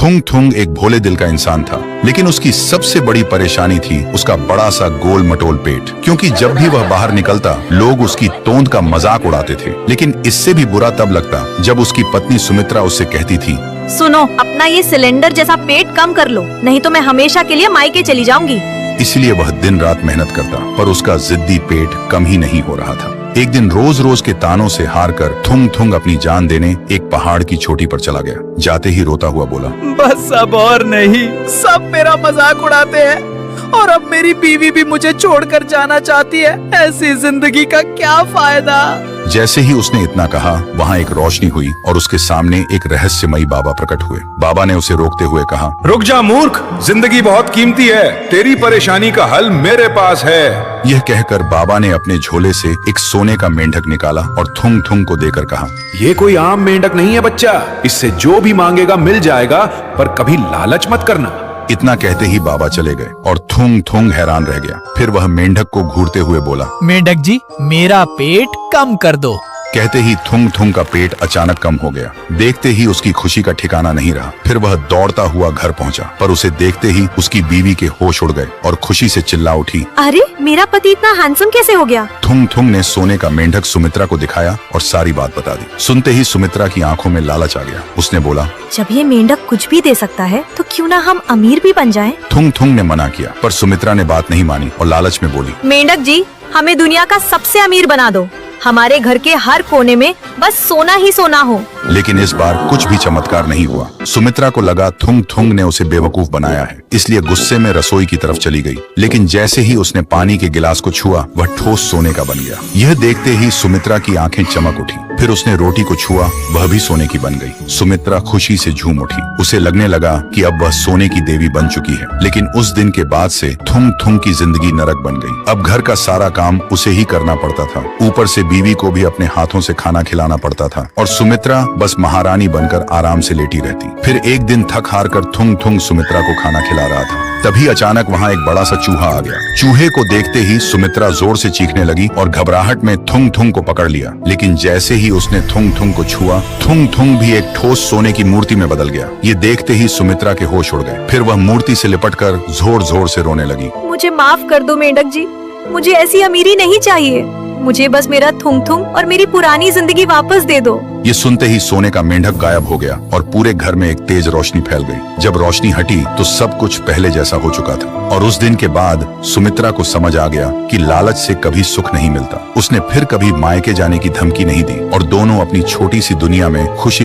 थुंग थुंग एक भोले दिल का इंसान था, लेकिन उसकी सबसे बड़ी परेशानी थी उसका बड़ा सा गोल मटोल पेट। क्योंकि जब भी वह बाहर निकलता लोग उसकी तोंद का मजाक उड़ाते थे। लेकिन इससे भी बुरा तब लगता जब उसकी पत्नी सुमित्रा उससे कहती थी, सुनो, अपना ये सिलेंडर जैसा पेट कम कर लो, नहीं तो मैं हमेशा के लिए मायके चली जाऊंगी। इसलिए वह दिन रात मेहनत करता, पर उसका जिद्दी पेट कम ही नहीं हो रहा था। एक दिन रोज रोज के तानों से हार कर थुंग थुंग अपनी जान देने एक पहाड़ की चोटी पर चला गया। जाते ही रोता हुआ बोला, बस अब और नहीं, सब मेरा मजाक उड़ाते हैं और अब मेरी बीवी भी मुझे छोड़कर जाना चाहती है। ऐसी जिंदगी का क्या फायदा। जैसे ही उसने इतना कहा वहाँ एक रोशनी हुई और उसके सामने एक रहस्यमयी बाबा प्रकट हुए। बाबा ने उसे रोकते हुए कहा, रुक जा मूर्ख, जिंदगी बहुत कीमती है, तेरी परेशानी का हल मेरे पास है। यह कहकर बाबा ने अपने झोले से एक सोने का मेंढक निकाला और थुंग थुंग को देकर कहा, ये कोई आम मेंढक नहीं है बच्चा, इससे जो भी मांगेगा मिल जाएगा, पर कभी लालच मत करना। इतना कहते ही बाबा चले गए और थुंग थुंग हैरान रह गया। फिर वह मेंढक को घूरते हुए बोला, मेंढक जी, मेरा पेट कम कर दो। कहते ही थुंग थुंग का पेट अचानक कम हो गया। देखते ही उसकी खुशी का ठिकाना नहीं रहा। फिर वह दौड़ता हुआ घर पहुंचा, पर उसे देखते ही उसकी बीवी के होश उड़ गए और खुशी से चिल्ला उठी, अरे, मेरा पति इतना हैंडसम कैसे हो गया? थुंग थुंग ने सोने का मेंढक सुमित्रा को दिखाया और सारी बात बता दी। सुनते ही सुमित्रा की आंखों में लालच आ गया। उसने बोला, जब ये मेंढक कुछ भी दे सकता है तो क्यों ना हम अमीर भी बन जाएं? थुंग थुंग ने मना किया, पर सुमित्रा ने बात नहीं मानी और लालच में बोली, मेंढक जी, हमें दुनिया का सबसे अमीर बना दो। हमारे घर के हर कोने में बस सोना ही सोना हो। लेकिन इस बार कुछ भी चमत्कार नहीं हुआ। सुमित्रा को लगा थुंग थुंग ने उसे बेवकूफ बनाया है, इसलिए गुस्से में रसोई की तरफ चली गई। लेकिन जैसे ही उसने पानी के गिलास को छुआ वह ठोस सोने का बन गया। यह देखते ही सुमित्रा की आंखें चमक उठी। फिर उसने रोटी को छुआ, वह भी सोने की बन गई। सुमित्रा खुशी से झूम उठी। उसे लगने लगा कि अब वह सोने की देवी बन चुकी है। लेकिन उस दिन के बाद से थुंग थुंग की जिंदगी नरक बन गई। अब घर का सारा काम उसे ही करना पड़ता था, ऊपर से बीवी को भी अपने हाथों से खाना खिलाना पड़ता था और सुमित्रा बस महारानी बनकर आराम से लेटी रहती। फिर एक दिन थक हार कर थुंग थुंग सुमित्रा को खाना खिला रहा था। तभी अचानक वहाँ एक बड़ा सा चूहा आ गया। चूहे को देखते ही सुमित्रा जोर से चीखने लगी और घबराहट में थुंग थुंग को पकड़ लिया। लेकिन जैसे ही उसने थुंग थुंग को छुआ, थुंग थुंग भी एक ठोस सोने की मूर्ति में बदल गया। ये देखते ही सुमित्रा के होश उड़ गए। फिर वह मूर्ति से लिपटकर जोर जोर से रोने लगी। मुझे माफ कर दो मेंढक जी, मुझे ऐसी अमीरी नहीं चाहिए। मुझे बस मेरा थुंग थुंग और मेरी पुरानी जिंदगी वापस दे दो। ये सुनते ही सोने का मेंढक गायब हो गया और पूरे घर में एक तेज रोशनी फैल गई। जब रोशनी हटी तो सब कुछ पहले जैसा हो चुका था और उस दिन के बाद सुमित्रा को समझ आ गया कि लालच से कभी सुख नहीं मिलता। उसने फिर कभी मायके जाने की धमकी नहीं दी और दोनों अपनी छोटी सी दुनिया में खुशी